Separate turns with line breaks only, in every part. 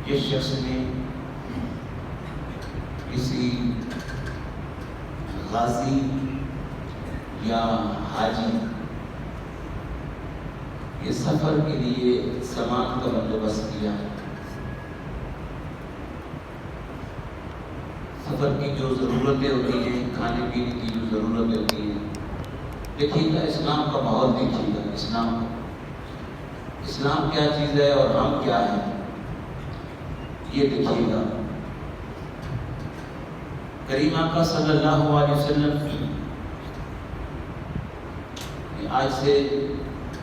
جس شخص نے کسی غازی یا حاجی یہ سفر کے لیے سامان کا بندوبست کیا، سفر کی جو ضرورتیں ہوتی ہیں، کھانے پینے کی جو ضرورتیں ہوتی ہیں، دیکھیے گا اسلام کا ماحول، دیکھیے گا اسلام کیا چیز ہے اور ہم کیا ہیں، یہ دیکھیے گا۔ کریم آقا صلی اللہ علیہ وسلم آج سے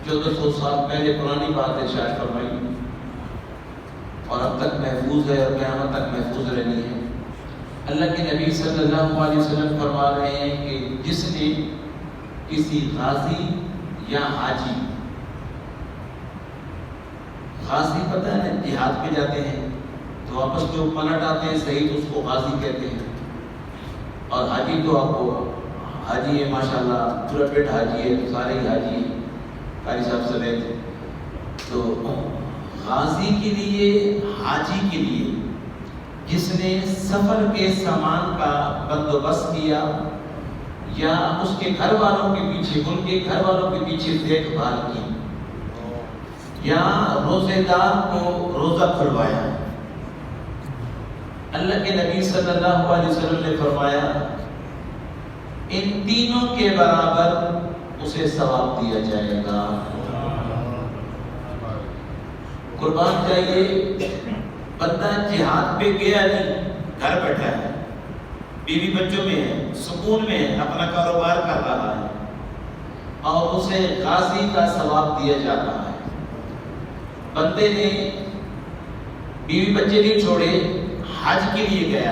1400 سال پہلے پرانی بات ارشاد فرمائی اور اب تک محفوظ ہے اور قیامت تک محفوظ رہنی ہے۔ اللہ کے نبی صلی اللہ علیہ وسلم فرما رہے ہیں کہ جس نے کسی غازی یا حاجی، غازی پتہ ہے نا جہاد پہ جاتے ہیں تو واپس جو پلٹ آتے ہیں صحیح تو اس کو غازی کہتے ہیں، اور حاجی تو آپ کو حاجی ہے ماشاءاللہ، پورا پیٹ حاجی ہے تو سارے ہی حاجی ہیں قاری صاحب سمیت۔ تو غازی کے لیے، حاجی کے لیے جس نے سفر کے سامان کا بندوبست کیا یا اس کے گھر والوں کے پیچھے، ان کے گھر والوں کے پیچھے دیکھ بھال کی یا روزے دار کو روزہ کھلوایا، اللہ کے نبی صلی اللہ علیہ وسلم نے فرمایا ان تینوں کے برابر اسے ثواب دیا جائے گا۔ قربان چاہیے، بندہ جہاد پہ گیا نہیں، گھر بیٹھا ہے، بیوی بچوں میں ہے، سکون میں ہے، اپنا کاروبار کر رہا ہے اور اسے غازی کا ثواب دیا جا رہا ہے۔ بندے نے بیوی بچے نہیں چھوڑے، حج کے لیے گیا،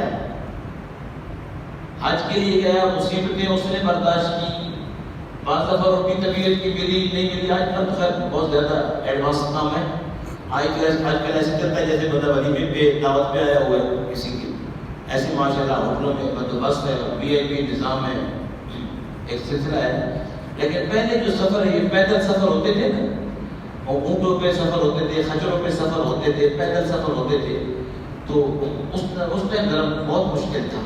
حج کے لیے گیا، مصیبتیں اس نے برداشت کی، بعض دفعہ روٹی طبیعت کی ملی نہیں ملی، آج کل تو خیر بہت زیادہ ایڈوانس کام ہے، آج کل ایسے کرتا ہے جیسے بندہ ولی میں دعوت پہ آیا ہوا ہے کسی کی، ایسے ماشاءاللہ ہوٹلوں میں بندوبست ہے، وی آئی پی انتظام ہے، ایک سلسلہ ہے۔ لیکن پہلے جو سفر ہے یہ پیدل سفر ہوتے تھے نا، اور اونٹوں پہ سفر ہوتے تھے، خچروں پہ سفر ہوتے تھے، پیدل سفر ہوتے تھے، تو اس ٹائم ذرا بہت مشکل تھا،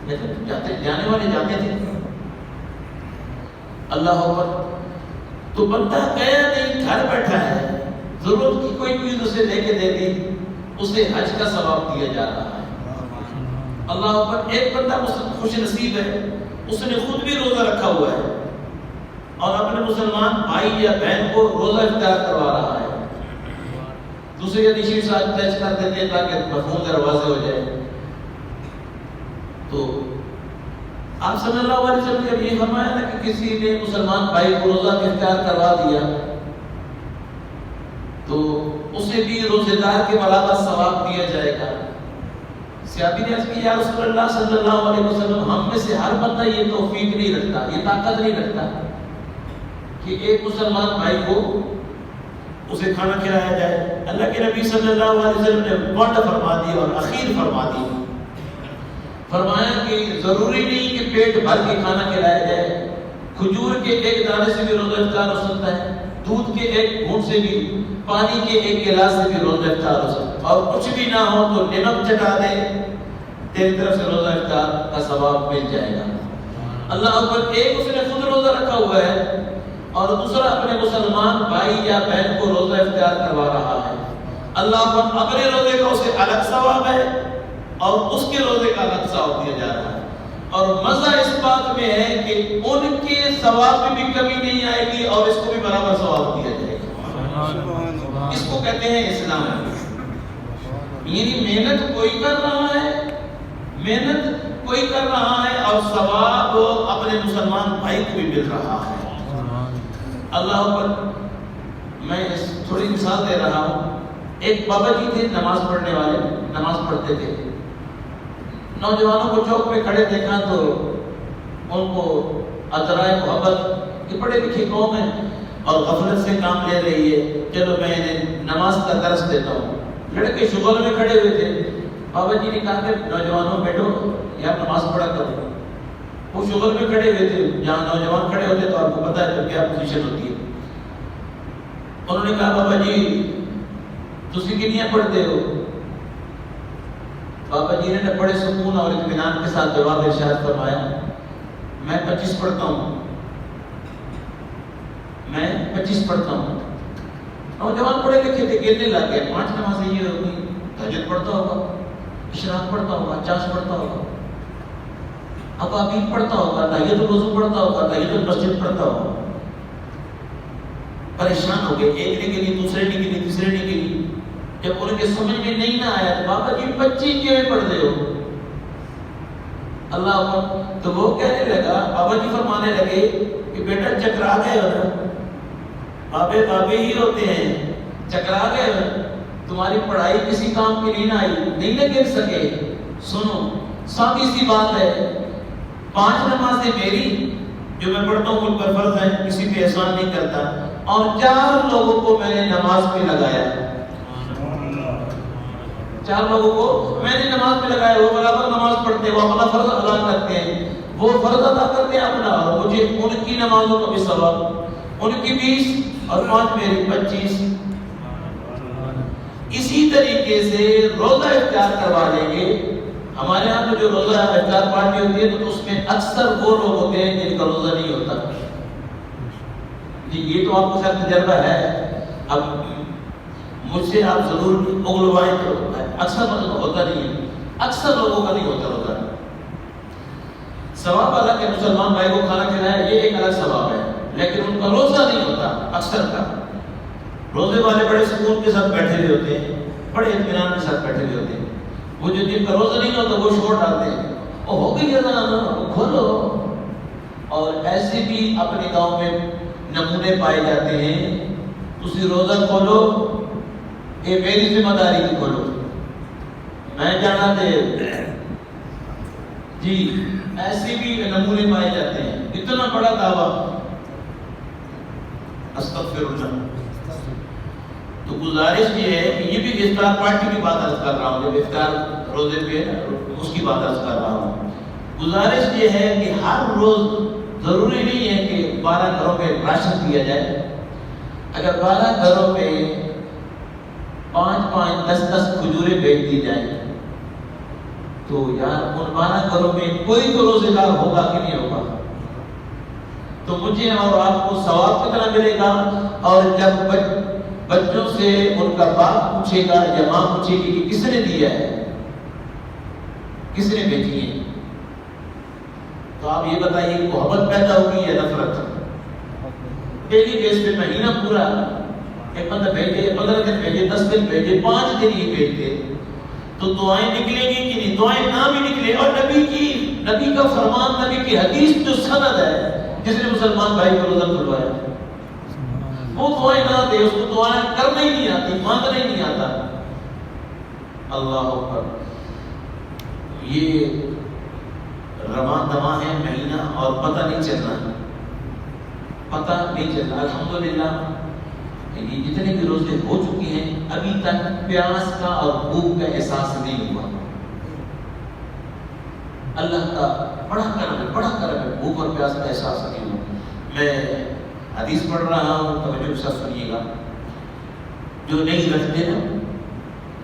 لیکن جانے والے جاتے تھے۔ اللہ اکبر۔ تو بندہ گیا نہیں، گھر بیٹھا ہے، ضرورت کی کوئی چیز اسے لے کے دے دی، اسے حج کا ثواب دیا جا رہا ہے۔ اللہ اکبر۔ ایک بندہ خوش نصیب ہے، اس نے خود بھی روزہ رکھا ہوا ہے اور اپنے مسلمان بھائی یا بہن کو روزہ افطار کروا رہا ہے۔ دوسرے حدیث کے ساتھ ٹچ کر دیتے ہیں تاکہ مفہوم دروازے ہو جائے۔ تو آپ صلی اللہ علیہ وسلم نے جب یہ فرمایا نا کہ کسی نے مسلمان بھائی کو روزہ افطار کروا دیا تو اسے بھی روزے دار کے برابر ثواب دیا جائے گا۔ صحابی نے عرض کی یا رسول اللہ صلی اللہ علیہ وسلم، ہم میں سے ہر بندہ یہ توفیق نہیں رکھتا، یہ طاقت نہیں رکھتا کہ ایک مسلمان بھائی کو اسے کھانا کھلایا جائے۔ اللہ کے نبی صلی اللہ علیہ وسلم نے بڑھ فرما دی اور اخیر فرما دی، فرمایا کہ ضروری نہیں کہ پیٹ بھر کے کھانا کھلایا جائے، کھجور کے ایک دانے سے بھی روزہ افطار ہو سکتا ہے، دودھ کے ایک گھونٹ سے بھی، پانی کے ایک گلاس سے بھی روزہ افطار ہو سکتا ہے، اور کچھ بھی نہ ہو تو نمک چٹا دے، تیری طرف سے روزہ افطار کا ثواب مل جائے گا۔ اللہ اکبر۔ ایک اس نے خود روزہ رکھا ہوا ہے اور دوسرا اپنے مسلمان بھائی یا بہن کو روزہ افطار کروا رہا ہے۔ اللہ اکبر۔ اپنے روزے کا اسے الگ ثواب ہے اور اس کے روزے کا الگ ثواب دیا جا رہا ہے، اور مزہ اس بات میں ہے کہ ان کے ثواب میں بھی کمی نہیں آئے گی اور اس کو بھی برابر ثواب دیا جائے گا۔ اس کو کہتے ہیں اسلام۔ یعنی محنت کوئی کر رہا ہے، محنت کوئی کر رہا ہے اور ثواب اپنے مسلمان بھائی کو بھی مل رہا ہے۔ اللہ اکبر۔ میں تھوڑی مثال دے رہا ہوں۔ ایک بابا جی تھے نماز پڑھنے والے، نماز پڑھتے تھے، نوجوانوں کو چوک پہ کھڑے دیکھا تو ان کو ادرائے محبت کہ پڑھے لکھے قوم ہے اور غفلت سے کام لے رہی ہے، چلو میں انہیں نماز کا درس دیتا ہوں۔ لڑکے شغل میں کھڑے ہوئے تھے، بابا جی نے کہا کہ نوجوانوں بیٹھو یا نماز پڑھا کرو۔ وہ شغل میں کھڑے ہوئے تھے، جہاں نوجوان کھڑے ہوتے تو آپ کو پتا ہے کیا پوزیشن ہوتی ہے۔ انہوں نے کہا بابا جی تسی کنیاں پڑھتے ہو؟ بابا جی نے بڑے سکون اور اطمینان کے ساتھ جواب ارشاد فرمایا، میں 25 پڑھتا ہوں، میں 25 پڑھتا ہوں۔ نوجوان پڑھے لکھے تھے، گرنے لگ گئے، 5 نمازیں یہ ہوگی، تہجد پڑھتا ہوگا، اشراق پڑھتا ہوگا، چاش پڑھتا ہوگا، ابابیل پڑھتا ہوگا، تحیۃ الوضو پڑھتا ہوگا، تحیۃ المسجد پڑھتا ہوگا۔ پریشان ہو گئے، ایک نے گلی، دوسرے نے گلی، تیسرے نے گلی۔ جب ان کے سمجھ میں نہیں نہ آیا تو بابا جی 25 کیوں پڑھتے ہو؟ اللہ اکبر۔ تو وہ کہنے لگا، بابا جی فرمانے لگے کہ بیٹا چکرا گئے ہو نا، بابے بابے ہی ہوتے ہیں، چکرا گئے ہو، تمہاری پڑھائی کسی کام کی نہیں نہ آئی، نہیں نہ گر سکے۔ سنو، سادی سی بات ہے، 5 نمازیں میری جو میں پڑھتا ہوں ان پر فرض ہے، کسی پہ احسان نہیں کرتا، اور 4 لوگوں کو میں نے نماز پہ لگایا، 4 لوگوں کو میں نے نماز پہ لگایا۔ وہ برابر نماز پڑھتے ہیں، وہ اپنا فرض ادا کرتے ہیں، وہ فرض ادا کرتے ہیں اپنا، اور مجھے ان کی نمازوں کا بھی ثواب، ان کی 20 اور 5 میری 25۔ اسی طریقے سے روزہ افطار کروا دیں گے۔ ہمارے یہاں تو جو روزہ افطار پارٹی ہوتی ہے تو اس میں اکثر وہ لوگ ہوتے ہیں جن کا روزہ نہیں ہوتا۔ جی یہ تو آپ کو شاید تجربہ ہے، اب مجھ سے آپ ضرور اگلوائیں تو اکثر ہوتا نہیں ہے، اکثر لوگوں کا نہیں ہوتا روزہ۔ ثواب والا کہ مسلمان بھائی کو کھانا کھلایا، یہ ایک الگ ثواب ہے، لیکن ان کا روزہ نہیں ہوتا اکثر کا۔ روزے والے بڑے سکون کے ساتھ بیٹھے ہوئے ہوتے ہیں، بڑے اطمینان کے ساتھ بیٹھے ہوئے ہوتے ہیں۔ وہ جو جن کا روزہ نہیں ہوتا وہ شور ڈالتے ہیں، وہ ہو گئی اذان کھولو۔ اور ایسے بھی اپنے گاؤں میں نمونے پائے جاتے ہیں، تسی روزہ کھولو، یہ میری ذمہ داری کی کھولو، میں جانا دے۔ جی ایسے بھی نمونے پائے جاتے ہیں، اتنا بڑا دعویٰ، استغفر اللہ۔ تو گزارش یہ ہے کہ یہ بھی افطار پارٹی کی بات عرض کر رہا ہوں، جب افطار روزے پہ اس کی بات عرض کر رہا ہوں۔ گزارش یہ ہے کہ ہر روز ضروری نہیں ہے کہ 12 گھروں میں راشن دیا جائے۔ اگر 12 گھروں میں 5-5 10-10 کھجوریں بیچ دی جائیں تو یار ان 12 گھروں میں کوئی تو روزے دار ہوگا کہ نہیں ہوگا؟ تو مجھے اور آپ کو ثواب کتنا ملے گا؟ اور جب بچوں سے ان کا باپ پوچھے گا یا ماں پوچھے گی کہ کس نے دیا ہے، کس نے بیچی ہے، تو آپ یہ بتائیے کہ محبت پیدا ہوگی یا نفرت؟ ڈیلی بیس پہ مہینہ پورا ایک بندہ بھیجے، 15 دن بھیجے، 10 دن بھیجے، 5 دن ہی بھیجتے، تو دعائیں نکلیں گی کہ نہیں؟ دعائیں نہ بھی نکلے، اور نبی کا فرمان، نبی کی حدیث جو سند ہے جس نے مسلمان بھائی کو روزہ کھلوایا، وہ دعائیں نہ دے، اس کو دعائیں کرنا ہی نہیں آتی، مانگنا ہی نہیں آتا۔ اللہ اکبر۔ یہ رواں دواں ہے مہینہ اور پتہ نہیں چل رہا، پتہ نہیں چل رہا۔ الحمدللہ یہ جتنے بھی روزے ہو چکی ہیں ابھی تک پیاس کا اور بھوک کا احساس نہیں ہوا۔ اللہ کا بڑا کرم ہے، بڑا کرم ہے، بھوک اور پیاس کا احساس نہیں ہوا۔ میں حدیث پڑھ رہا ہوں، توجہ کے ساتھ سنیے گا۔ جو نہیں رکھتے نا،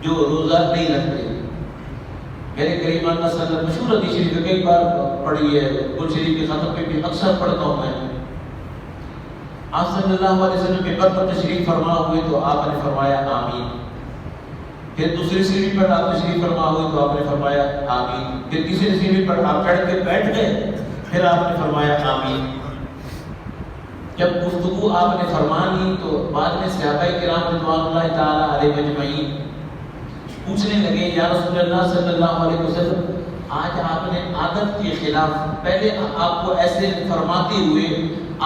جو روزہ نہیں رکھتے، میرے قریب اللہ صلی اللہ علیہ وسلم مشہور حدیث شریف کئی بار پڑھی ہے، قرآن شریف کے ختم پہ بھی اکثر پڑھتا ہوں میں۔ آپ صلی اللہ علیہ وسلم ممبر پر تشریف فرما ہوئے تو آپ نے فرمایا آمین۔ پھر دوسری سیڑھی پر آپ تشریف فرما ہوئے تو آپ نے فرمایا آمین۔ پھر تیسری سیڑھی پر آپ چڑھ کے بیٹھ گئے، پھر آپ نے فرمایا آمین۔ جب گفتگو آپ نے فرمانی تو بعد میں صحابہ کرام رضوان اللہ تعالیٰ علیہ مجمعین پوچھنے لگے، یا رسول اللہ صلی اللہ علیہ وسلم آج آپ نے عادت کے خلاف پہلے آپ کو ایسے فرماتے ہوئے،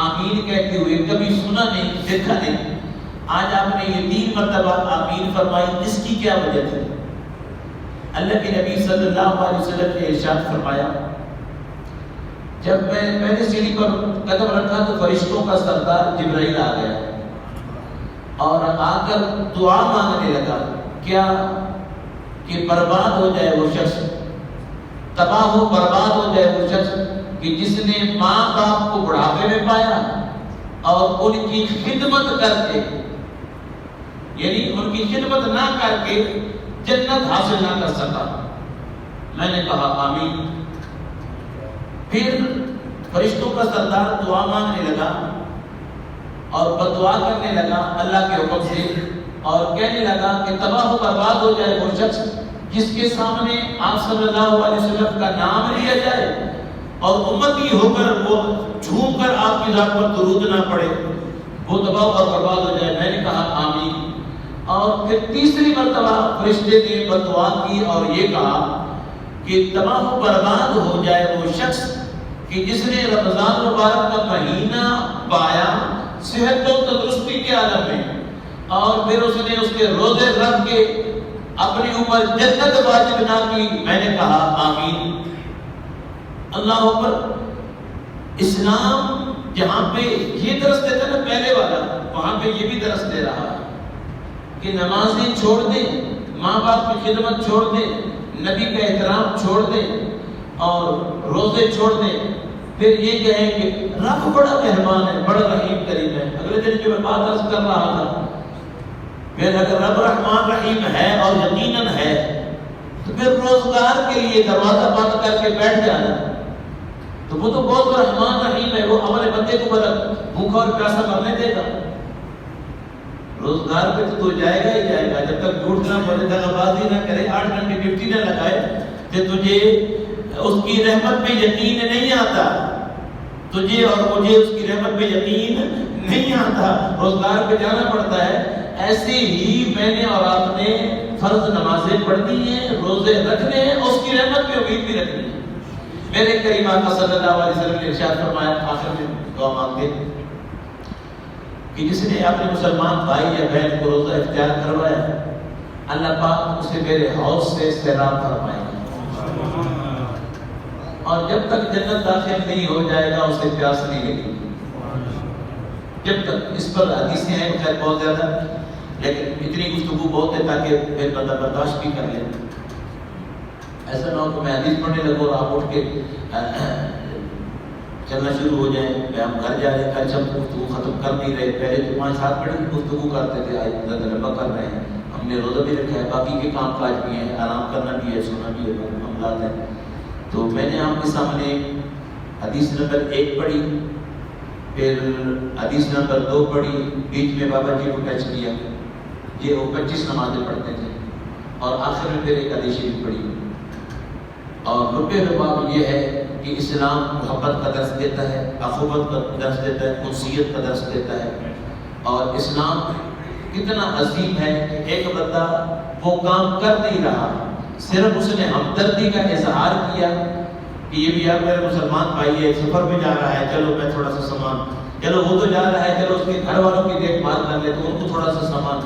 آمین کہتے ہوئے کبھی سنا نہیں، دیکھا نہیں، آج آپ نے یہ 3 مرتبہ آمین فرمائی، اس کی کیا وجہ تھی؟ اللہ کے نبی صلی اللہ علیہ وسلم نے ارشاد فرمایا، جب میں پہلے سیڑھی پر قدم رکھا تو فرشتوں کا سردار جبرائیل آ گیا اور آ کر دعا مانگنے لگا، کیا کہ برباد ہو جائے وہ شخص، تباہ ہو برباد ہو جائے وہ شخص کہ جس نے ماں باپ کو بڑھاپے میں پایا اور ان کی خدمت کر کے، یعنی ان کی خدمت نہ کر کے جنت حاصل نہ کر سکا۔ میں نے کہا آمین۔ پھر فرشتوں کا سردار دعا مانگنے لگا اور بدعا کرنے لگا اللہ کے حکم سے، اور کہنے لگا کہ تباہ و برباد ہو جائے وہ شخص جس کے سامنے آپ صلی اللہ علیہ وسلم کا نام لیا جائے اور امتی ہو کر وہ جھوم کر آپ کی ذات پر درود نہ پڑے، وہ تباہ اور برباد ہو جائے۔ میں نے کہا آمین۔ اور پھر تیسری مرتبہ فرشتے نے بدعا کی اور یہ کہا کہ تباہ و برباد ہو جائے وہ شخص کہ جس نے رمضان مبارک کا مہینہ پایا صحت و تندرستی کے عالم میں، اور پھر اس نے اس کے روزے رکھ کے اپنے اوپر جنت واجب نہ کی۔ میں نے کہا آمین۔ اللہ اکبر۔ اسلام جہاں پہ یہ درس دیتا نا پہلے والا، وہاں پہ یہ بھی درس دے رہا ہے کہ نمازیں چھوڑ دیں، ماں باپ کی خدمت چھوڑ دیں، نبی کا احترام چھوڑ دیں اور روزے چھوڑ دیں، پھر یہ کہیں کہ رب بڑا مہربان ہے، بڑا رحیم کریم ہے۔ اگلے دن جو میں بات عرض کر رہا تھا، پھر اگر رب رحمان رحیم ہے اور یقیناً ہے تو پھر روزگار کے لیے دروازہ بند کر کے بیٹھ جانا، تو وہ تو بہت رحمان رحیم ہے، وہ ہمارے بندے کو بھوکا اور پیاسا مرنے دے گا۔ روزگار پہ تو جائے گا ہی جائے گا، جب تک جھوٹ نہ بولے، دغا بازی نہ کرے، 8 گھنٹے ڈیوٹی نہ لگائے، کہ تجھے اس کی رحمت پہ یقین نہیں آتا، تجھے اور مجھے اس کی رحمت پہ یقین نہیں آتا، روزگار پہ جانا پڑتا ہے۔ ایسے ہی میں نے اور آپ نے فرض نمازیں پڑھنی ہیں، روزے رکھنے ہیں، اس کی رحمت پہ امید بھی رکھنی ہے۔ میرے کریم آقا صلی اللہ علیہ وسلم نے ارشاد فرمایا، آخر میں دعا مانگتے کہ جس نے اپنے مسلمان بھائی یا بہن کو روزہ اختیار کروایا، اللہ پاک اسے میرے حوض سے سیراب فرمائے گا، اور جب تک جنت داخل نہیں ہو جائے گا اسے پیاس نہیں لگے گی۔ جب تک، اس پر حدیثیں ہیں خیر بہت زیادہ، لیکن اتنی گفتگو بہت ہے تاکہ پھر بندہ برداشت بھی کر لے۔ ایسا نہ ہو کہ میں حدیث پڑھنے لگوں اور آپ اٹھ کے چلنا شروع ہو جائیں، کہ ہم گھر جا رہے ہیں، کل سب گفتگو ختم کر نہیں رہے، پہلے تو 5-7 منٹ کی گفتگو کرتے تھے، آج زیادہ لمبا کر رہے ہیں۔ ہم نے روزہ بھی رکھا ہے، باقی کے کام کاج بھی ہیں، آرام کرنا بھی ہے، سونا بھی ہے، معاملات ہیں۔ تو میں نے آپ کے سامنے حدیث نمبر 1 پڑھی، پھر حدیث نمبر 2 پڑھی، بیچ میں بابا جی کو ٹچ کیا، یہ وہ 25 نمازیں پڑھتے تھے، اور آخر میں پھر ایک حدیث بھی پڑھی۔ اور ربع الباب یہ ہے کہ اسلام محبت کا درس دیتا ہے، اخوت کا درس دیتا ہے، انسیت کا درس دیتا ہے، اور اسلام کتنا عظیم ہے کہ ایک بندہ وہ کام کر نہیں رہا، صرف اس نے ہمدردی کا اظہار کیا کہ یہ بھی یار میرا مسلمان بھائی ہے، سفر پہ جا رہا ہے، چلو میں تھوڑا سا سامان، چلو وہ تو جا رہا ہے، چلو اس کے گھر والوں کی دیکھ بھال کر لے تو ان کو تھوڑا سا سامان،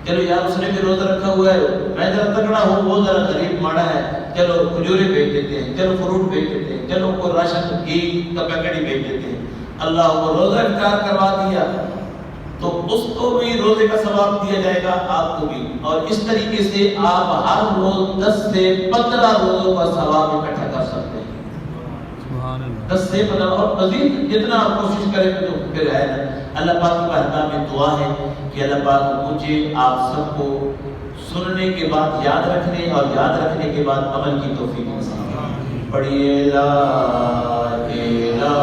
چلو یار اس نے بھی روزہ رکھا ہوا ہے، میں ذرا تکڑا ہوں، وہ ذرا غریب ماڑا ہے، چلو کھجورے بھیج دیتے ہیں، چلو فروٹ بھیج دیتے ہیں، چلو کوئی راشن گھی کا پیکٹ ہی بھیج دیتے ہیں۔ اللہ کو روزہ افطار کروا دیا تو اس کو بھی روزے کا ثواب دیا جائے گا، آپ کو بھی، اور اس طریقے سے آپ ہر روز 10 سے 15 روزوں کا ثواب اکٹھا کر سکتے ہیں۔ 10 سے 15 اور مزید جتنا آپ کوشش کریں تو پھر ہے نا۔ اللہ پاک کی بارگاہ میں دعا ہے کہ اللہ پاک مجھے آپ سب کو سننے کے بعد یاد رکھنے اور یاد رکھنے کے بعد عمل کی توفیق نصیب فرمائے۔ پڑھیے لا الہ